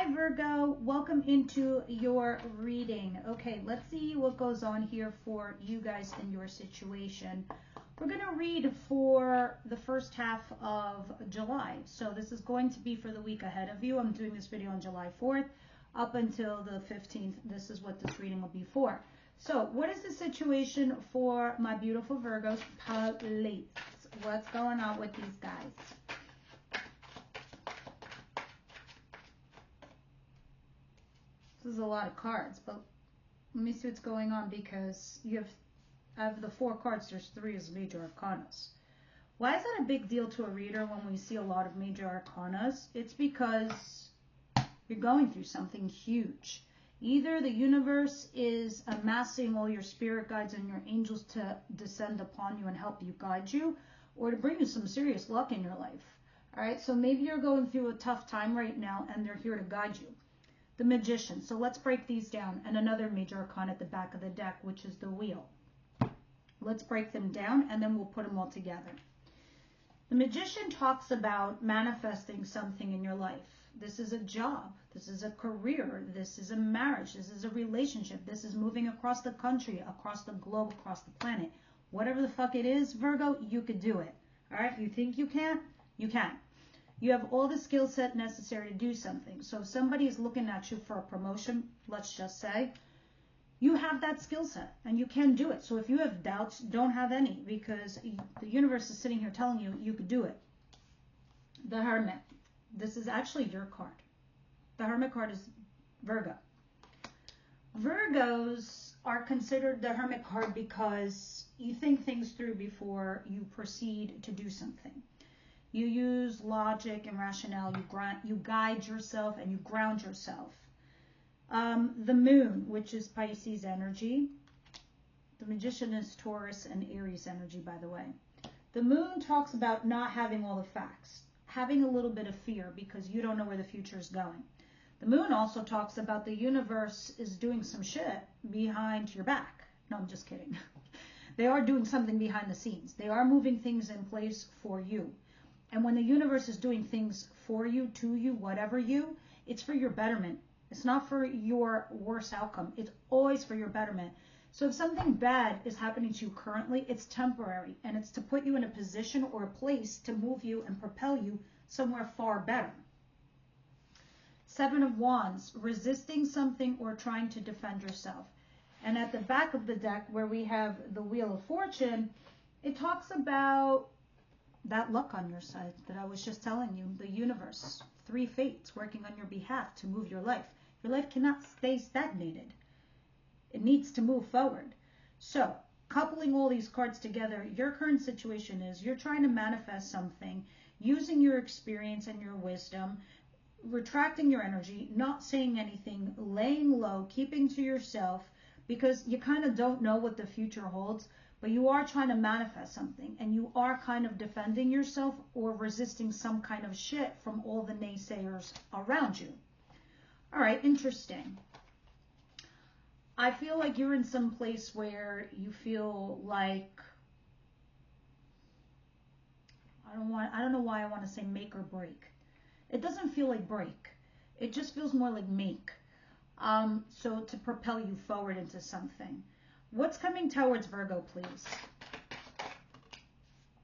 Hi Virgo, welcome into your reading. Okay, let's see what goes on here for you guys in your situation. We're going to read for the first half of July. So this is going to be for the week ahead of you. I'm doing this video on July 4th up until the 15th. This is what this reading will be for. So what is the situation for my beautiful Virgos? Please, what's going on with these guys? This is a lot of cards, but let me see what's going on, because you have, out of the 4 cards, there's 3 as major arcanas. Why is that a big deal to a reader when we see a lot of major arcanas? It's because you're going through something huge. Either the universe is amassing all your spirit guides and your angels to descend upon you and help you guide you, or to bring you some serious luck in your life. All right, so maybe you're going through a tough time right now and they're here to guide you. The Magician. So let's break these down. And another major arcana at the back of the deck, which is the Wheel. Let's break them down and then we'll put them all together. The Magician talks about manifesting something in your life. This is a job. This is a career. This is a marriage. This is a relationship. This is moving across the country, across the globe, across the planet. Whatever the fuck it is, Virgo, you could do it. All right? You think you can't? You can. You have all the skill set necessary to do something. So if somebody is looking at you for a promotion, let's just say, you have that skill set and you can do it. So if you have doubts, don't have any, because the universe is sitting here telling you you could do it. The Hermit. This is actually your card. The Hermit card is Virgo. Virgos are considered the Hermit card because you think things through before you proceed to do something. You use logic and rationale. You guide yourself and you ground yourself. The Moon, which is Pisces energy. The Magician is Taurus and Aries energy, by the way. The Moon talks about not having all the facts, having a little bit of fear because you don't know where the future is going. The Moon also talks about the universe is doing some shit behind your back. No, I'm just kidding. They are doing something behind the scenes. They are moving things in place for you. And when the universe is doing things for you, to you, whatever you, it's for your betterment. It's not for your worst outcome. It's always for your betterment. So if something bad is happening to you currently, it's temporary. And it's to put you in a position or a place to move you and propel you somewhere far better. 7 of Wands, resisting something or trying to defend yourself. And at the back of the deck where we have the Wheel of Fortune, it talks about that luck on your side that I was just telling you, the universe, 3 fates working on your behalf to move your life. Your life cannot stay stagnated. It needs to move forward. So, coupling all these cards together, your current situation is you're trying to manifest something using your experience and your wisdom, retracting your energy, not saying anything, laying low, keeping to yourself, because you kind of don't know what the future holds. But you are trying to manifest something, and you are kind of defending yourself or resisting some kind of shit from all the naysayers around you. All right, interesting. I feel like you're in some place where you feel like, I don't know why I want to say make or break. It doesn't feel like break. It just feels more like make. So to propel you forward into something. What's coming towards Virgo, please?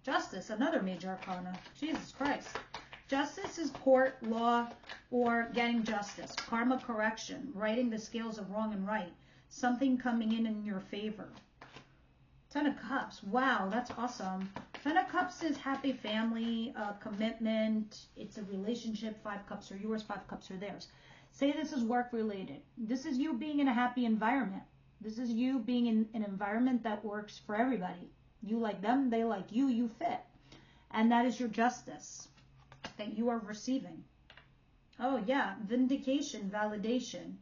Justice, another major arcana. Jesus Christ. Justice is court, law, or getting justice. Karma, correction, righting the scales of wrong and right. Something coming in your favor. 10 of Cups. Wow, that's awesome. 10 of Cups is happy family, commitment. It's a relationship. 5 Cups are yours, 5 Cups are theirs. Say this is work related. This is you being in a happy environment. This is you being in an environment that works for everybody. You like them, they like you, you fit. And that is your justice that you are receiving. Oh yeah, vindication, validation.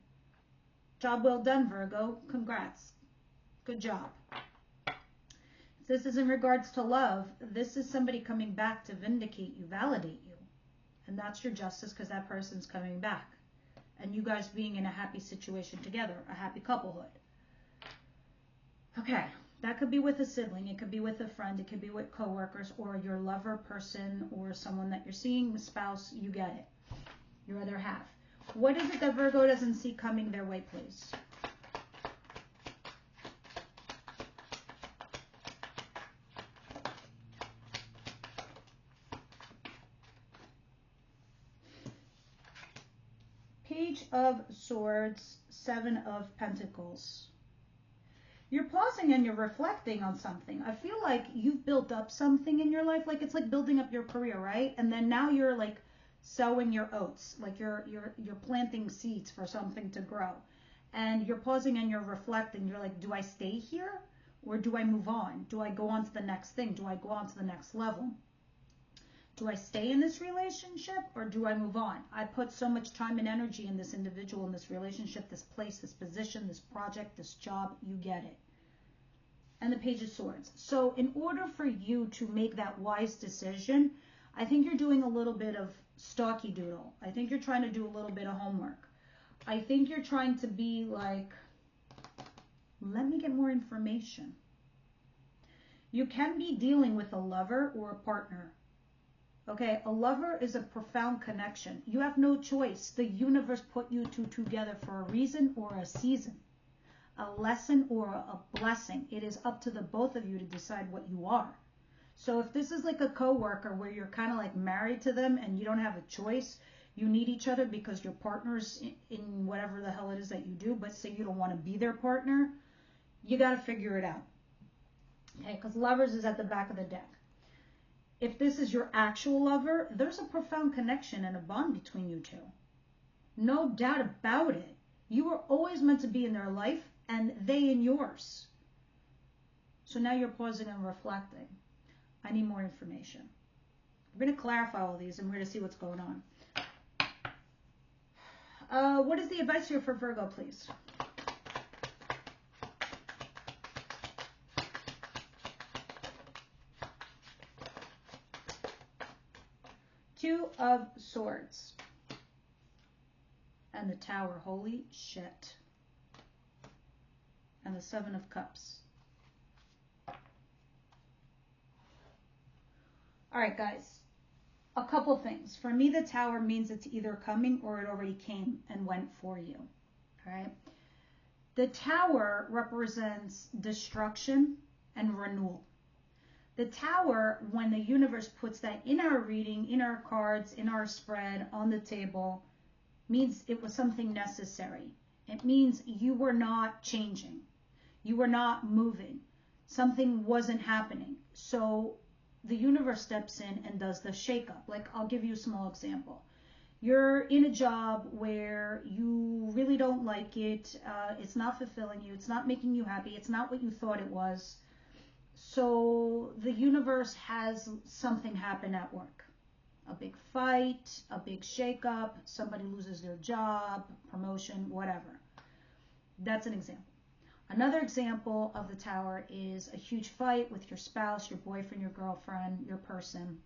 Job well done, Virgo. Congrats. Good job. This is in regards to love. This is somebody coming back to vindicate you, validate you. And that's your justice because that person's coming back. And you guys being in a happy situation together, a happy couplehood. Okay, that could be with a sibling, it could be with a friend, it could be with coworkers, or your lover person, or someone that you're seeing, the spouse, you get it. Your other half. What is it that Virgo doesn't see coming their way, please? Page of Swords, Seven of Pentacles. You're pausing and you're reflecting on something. I feel like you've built up something in your life. Like it's like building up your career, right? And then now you're like sowing your oats. Like you're planting seeds for something to grow. And you're pausing and you're reflecting. You're like, do I stay here or do I move on? Do I go on to the next thing? Do I go on to the next level? Do I stay in this relationship or do I move on? I put so much time and energy in this individual, in this relationship, this place, this position, this project, this job. You get it. And the Page of Swords. So in order for you to make that wise decision, I think you're doing a little bit of stocky doodle. I think you're trying to do a little bit of homework. I think you're trying to be like, let me get more information. You can be dealing with a lover or a partner. Okay, a lover is a profound connection. You have no choice. The universe put you two together for a reason or a season, a lesson or a blessing. It is up to the both of you to decide what you are. So if this is like a coworker where you're kind of like married to them and you don't have a choice, you need each other because your partner's in whatever the hell it is that you do, but say you don't want to be their partner, you got to figure it out. Okay, because lovers is at the back of the deck. If this is your actual lover, there's a profound connection and a bond between you two. No doubt about it. You were always meant to be in their life and they in yours. So now you're pausing and reflecting. I need more information. We're going to clarify all these and we're going to see what's going on. What is the advice here for Virgo, please? Two of Swords. And the Tower. Holy shit. And the Seven of Cups. All right, guys. A couple things. For me, the Tower means it's either coming or it already came and went for you. All right. The Tower represents destruction and renewal. The Tower, when the universe puts that in our reading, in our cards, in our spread, on the table, means it was something necessary. It means you were not changing. You were not moving. Something wasn't happening. So the universe steps in and does the shakeup. Like, I'll give you a small example. You're in a job where you really don't like it. It's not fulfilling you. It's not making you happy. It's not what you thought it was. So the universe has something happen at work. A big fight, a big shakeup, somebody loses their job, promotion, whatever. That's an example. Another example of the Tower is a huge fight with your spouse, your boyfriend, your girlfriend, your person,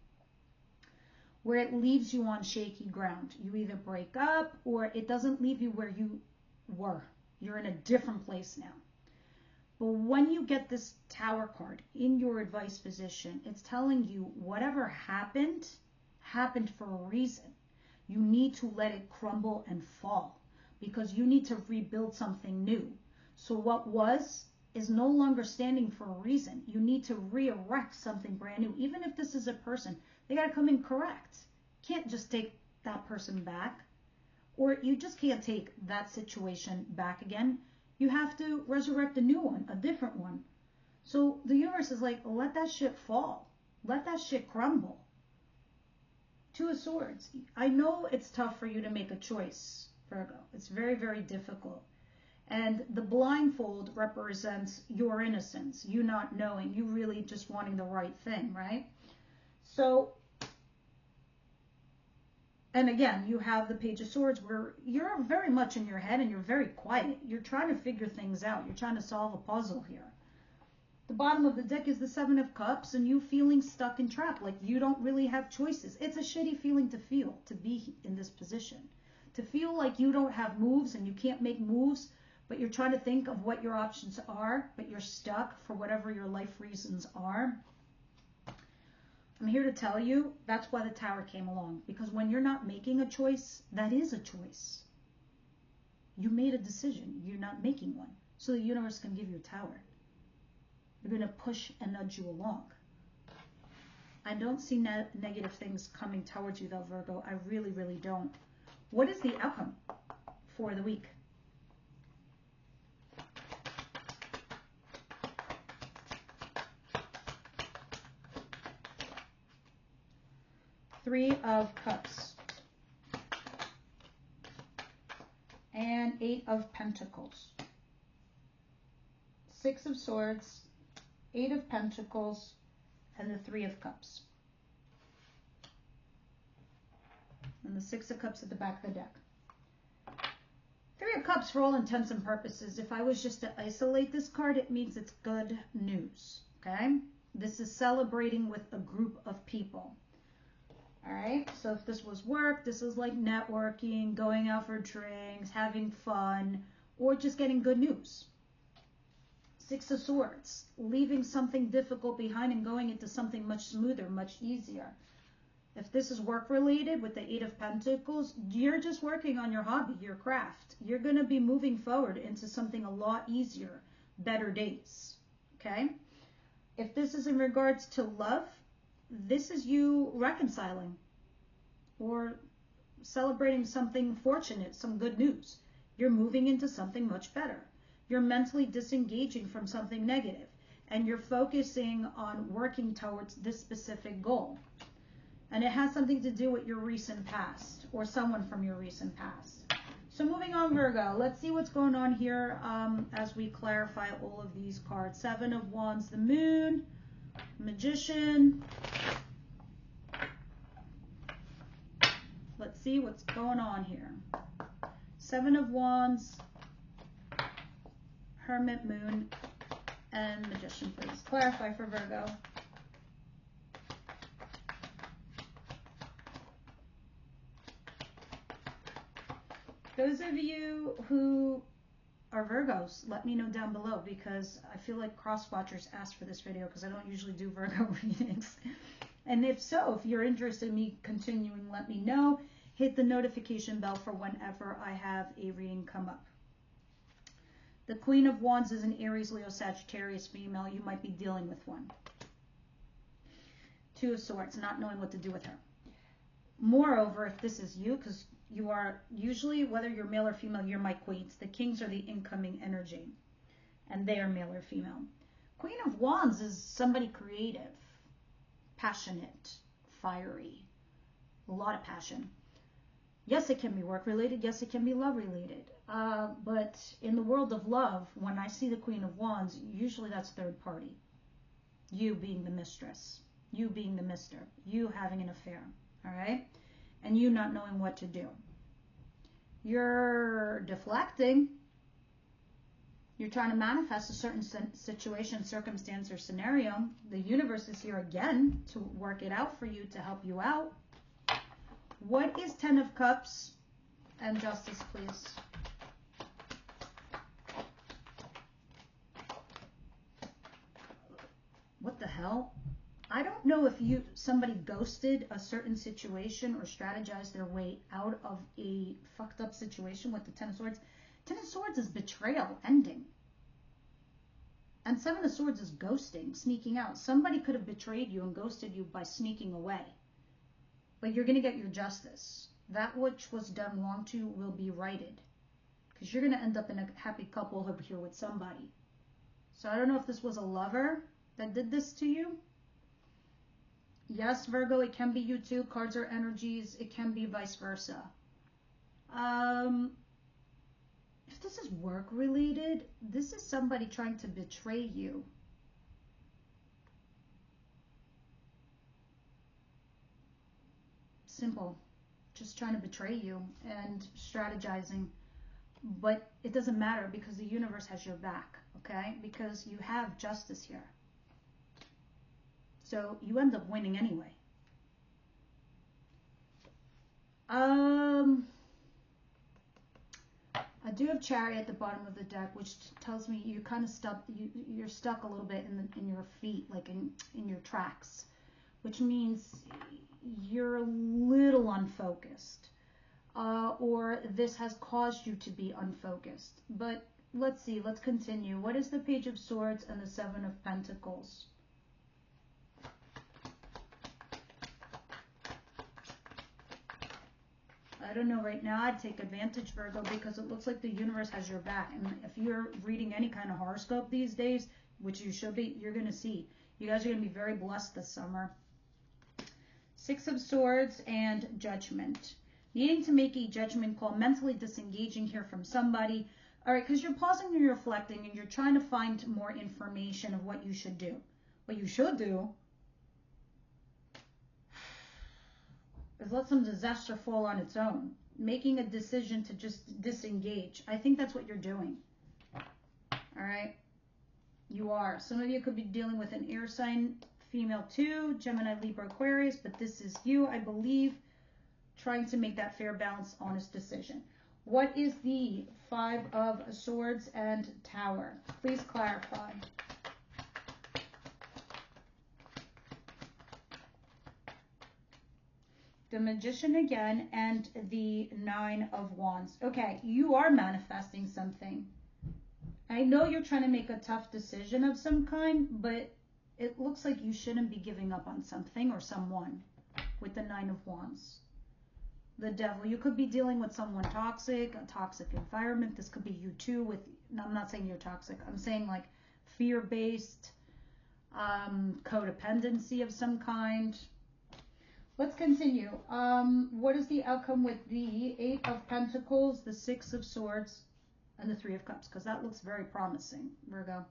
where it leaves you on shaky ground. You either break up or it doesn't leave you where you were. You're in a different place now. But when you get this Tower card in your advice position, it's telling you whatever happened, happened for a reason. You need to let it crumble and fall because you need to rebuild something new. So what was is no longer standing for a reason. You need to re-erect something brand new. Even if this is a person, they got to come in correct. Can't just take that person back, or you just can't take that situation back again. You have to resurrect a new one, a different one. So the universe is like, let that shit fall. Let that shit crumble. Two of Swords. I know it's tough for you to make a choice, Virgo. It's very, very difficult. And the blindfold represents your innocence, you not knowing, you really just wanting the right thing, right? So, and again, you have the Page of Swords where you're very much in your head and you're very quiet. You're trying to figure things out. You're trying to solve a puzzle here. The bottom of the deck is the Seven of Cups and you feeling stuck and trapped, like you don't really have choices. It's a shitty feeling to feel, to be in this position. To feel like you don't have moves and you can't make moves, but you're trying to think of what your options are, but you're stuck for whatever your life reasons are. I'm here to tell you that's why the Tower came along. Because when you're not making a choice, that is a choice. You made a decision. You're not making one. So the universe can give you a tower. They're going to push and nudge you along. I don't see negative things coming towards you, though, Virgo. I really, really don't. What is the outcome for the week? Three of Cups and Eight of Pentacles. Six of Swords, Eight of Pentacles, and the Three of Cups. And the Six of Cups at the back of the deck. Three of Cups, for all intents and purposes, if I was just to isolate this card, it means it's good news, okay? This is celebrating with a group of people. All right, so if this was work, this is like networking, going out for drinks, having fun, or just getting good news. Six of Swords, leaving something difficult behind and going into something much smoother, much easier. If this is work related with the Eight of Pentacles, you're just working on your hobby, your craft. You're going to be moving forward into something a lot easier, better days, okay? If this is in regards to love, this is you reconciling or celebrating something fortunate, some good news. You're moving into something much better. You're mentally disengaging from something negative, and you're focusing on working towards this specific goal. And it has something to do with your recent past or someone from your recent past. So moving on, Virgo, let's see what's going on here as we clarify all of these cards. Seven of Wands, the Moon, Magician. Let's see what's going on here. Seven of Wands, Hermit, Moon, and Magician, please. Clarify for Virgo. Those of you who are Virgos, let me know down below, because I feel like cross-watchers asked for this video because I don't usually do Virgo readings. And if so, if you're interested in me continuing, let me know. Hit the notification bell for whenever I have a reading come up. The Queen of Wands is an Aries, Leo, Sagittarius female. You might be dealing with one. Two of Swords, not knowing what to do with her. Moreover, if this is you, because you are usually, whether you're male or female, you're my queens. The kings are the incoming energy, and they are male or female. Queen of Wands is somebody creative, passionate, fiery, a lot of passion. Yes, it can be work related. Yes, it can be love related. But in the world of love, when I see the Queen of Wands, usually that's third party. You being the mistress, you being the mister, you having an affair, all right? And you not knowing what to do. You're deflecting. You're trying to manifest a certain situation, circumstance, or scenario. The universe is here again to work it out for you, to help you out. What is Ten of Cups and Justice, please? What the hell? I don't know if somebody ghosted a certain situation or strategized their way out of a fucked up situation with the Ten of Swords. Ten of Swords is betrayal, ending. And Seven of Swords is ghosting, sneaking out. Somebody could have betrayed you and ghosted you by sneaking away. But you're going to get your justice. That which was done wrong to you will be righted. Because you're going to end up in a happy couplehood here with somebody. So I don't know if this was a lover that did this to you. Yes, Virgo, it can be you too. Cards are energies. It can be vice versa. If this is work related, this is somebody trying to betray you. Simple. Just trying to betray you and strategizing. But it doesn't matter because the universe has your back, okay? Because you have justice here. So you end up winning anyway. I do have Chariot at the bottom of the deck, which tells me you're kind of stuck. You're stuck a little bit in your feet, like in your tracks, which means you're a little unfocused. or this has caused you to be unfocused. But let's see, let's continue. What is the Page of Swords and the Seven of Pentacles? I don't know, right now I'd take advantage, Virgo, because it looks like the universe has your back. And if you're reading any kind of horoscope these days, which you should be, you're going to see. You guys are going to be very blessed this summer. Six of Swords and Judgment. Needing to make a judgment call, mentally disengaging here from somebody. All right, because you're pausing and you're reflecting and you're trying to find more information of what you should do. What you should do is let some disaster fall on its own. Making a decision to just disengage. I think that's what you're doing. All right? You are. Some of you could be dealing with an air sign, female too, Gemini, Libra, Aquarius, but this is you, I believe, trying to make that fair, balanced, honest decision. What is the Five of Swords and Tower? Please clarify. The Magician again, and the Nine of Wands. Okay, you are manifesting something. I know you're trying to make a tough decision of some kind, but it looks like you shouldn't be giving up on something or someone with the Nine of Wands. The Devil. You could be dealing with someone toxic, a toxic environment. This could be you too with, no, I'm not saying you're toxic. I'm saying like fear-based, codependency of some kind. Let's continue. What is the outcome with the Eight of Pentacles, the Six of Swords, and the Three of Cups? Because that looks very promising, Virgo.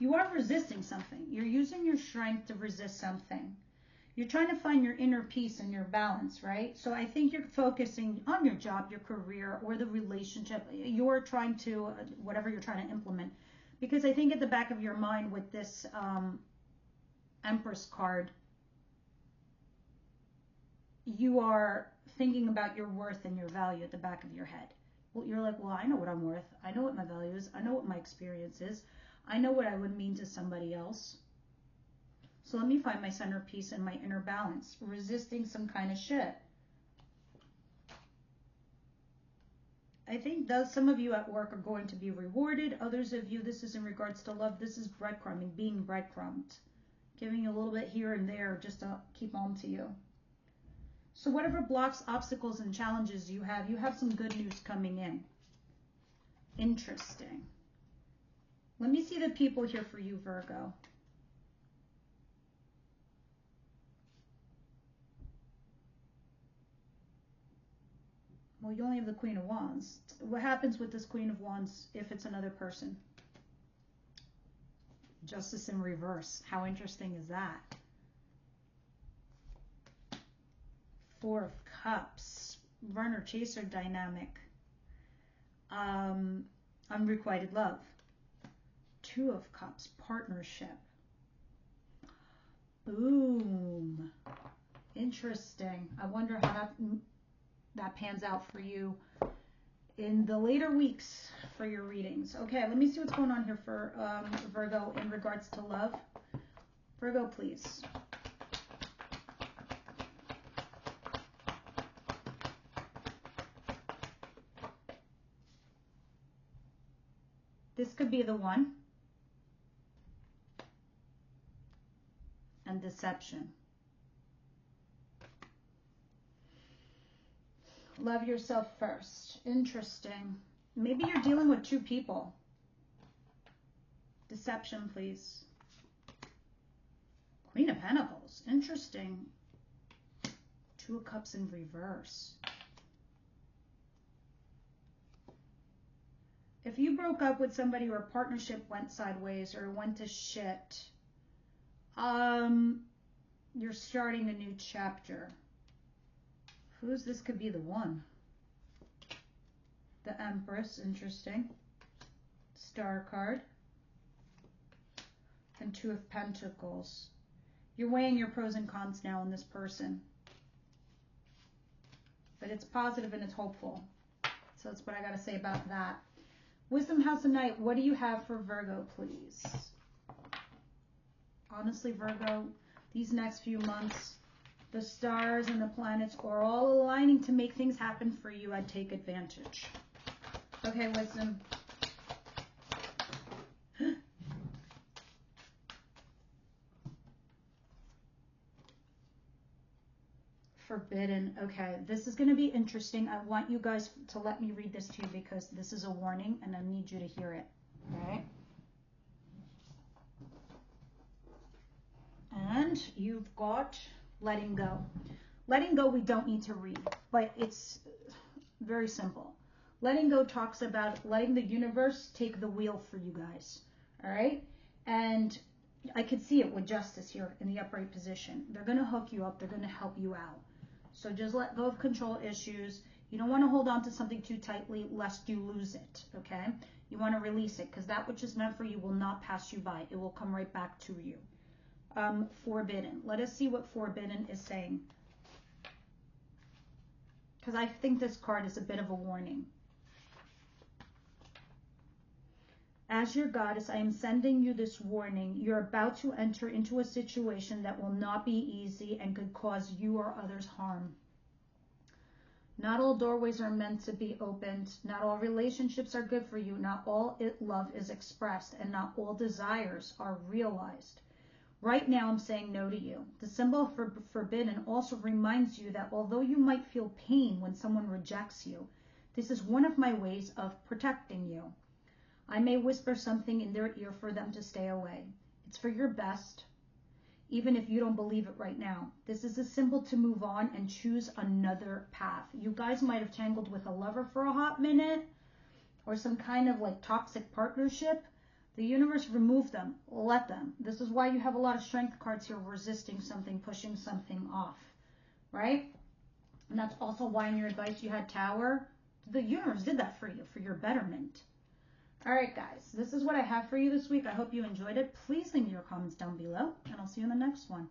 You are resisting something. You're using your strength to resist something. You're trying to find your inner peace and your balance, right? So I think you're focusing on your job, your career, or the relationship. You're trying to, whatever you're trying to implement. Because I think at the back of your mind with this Empress card, you are thinking about your worth and your value at the back of your head. Well, you're like, well, I know what I'm worth. I know what my value is. I know what my experience is. I know what I would mean to somebody else. So let me find my center peace and my inner balance. Resisting some kind of shit. I think that some of you at work are going to be rewarded. Others of you, this is in regards to love. This is breadcrumbing, being breadcrumbed. Giving you a little bit here and there just to keep on to you. So whatever blocks, obstacles, and challenges you have some good news coming in. Interesting. Let me see the people here for you, Virgo. Well, you only have the Queen of Wands. What happens with this Queen of Wands if it's another person? Justice in reverse. How interesting is that? Four of Cups. Runner chaser dynamic. Unrequited love. Two of Cups. Partnership. Boom. Interesting. I wonder how that pans out for you in the later weeks for your readings. Okay, let me see what's going on here for Virgo in regards to love. Virgo, please. This could be the one. And deception. Love yourself first. Interesting. Maybe you're dealing with two people. Deception, please. Queen of Pentacles. Interesting. Two of Cups in reverse. If you broke up with somebody or a partnership went sideways or went to shit, you're starting a new chapter. Who's this? Could be the one. The Empress, interesting. Star card. And Two of Pentacles. You're weighing your pros and cons now in this person. But it's positive and it's hopeful. So that's what I got to say about that. Wisdom House of Night, what do you have for Virgo, please? Honestly, Virgo, these next few months, the stars and the planets are all aligning to make things happen for you. I'd take advantage. Okay, wisdom. Forbidden. Okay, this is going to be interesting. I want you guys to let me read this to you because this is a warning and I need you to hear it. Okay? And you've got letting go. Letting go we don't need to read, but it's very simple. Letting go talks about letting the universe take the wheel for you guys. All right? And I could see it with justice here in the upright position. They're going to hook you up. They're going to help you out. So just let go of control issues. You don't want to hold on to something too tightly lest you lose it, okay? You want to release it because that which is meant for you will not pass you by. It will come right back to you. Forbidden. Let us see what forbidden is saying. Because I think this card is a bit of a warning. As your goddess, I am sending you this warning. You're about to enter into a situation that will not be easy and could cause you or others harm. Not all doorways are meant to be opened. Not all relationships are good for you. Not all love is expressed, and not all desires are realized. Right now, I'm saying no to you. The symbol for forbidden also reminds you that although you might feel pain when someone rejects you, this is one of my ways of protecting you. I may whisper something in their ear for them to stay away. It's for your best, even if you don't believe it right now. This is a symbol to move on and choose another path. You guys might have tangled with a lover for a hot minute or some kind of like toxic partnership. The universe removed them. Let them. This is why you have a lot of strength cards here, resisting something, pushing something off, right? And that's also why in your advice you had Tower. The universe did that for you, for your betterment. All right, guys, this is what I have for you this week. I hope you enjoyed it. Please leave me your comments down below, and I'll see you in the next one.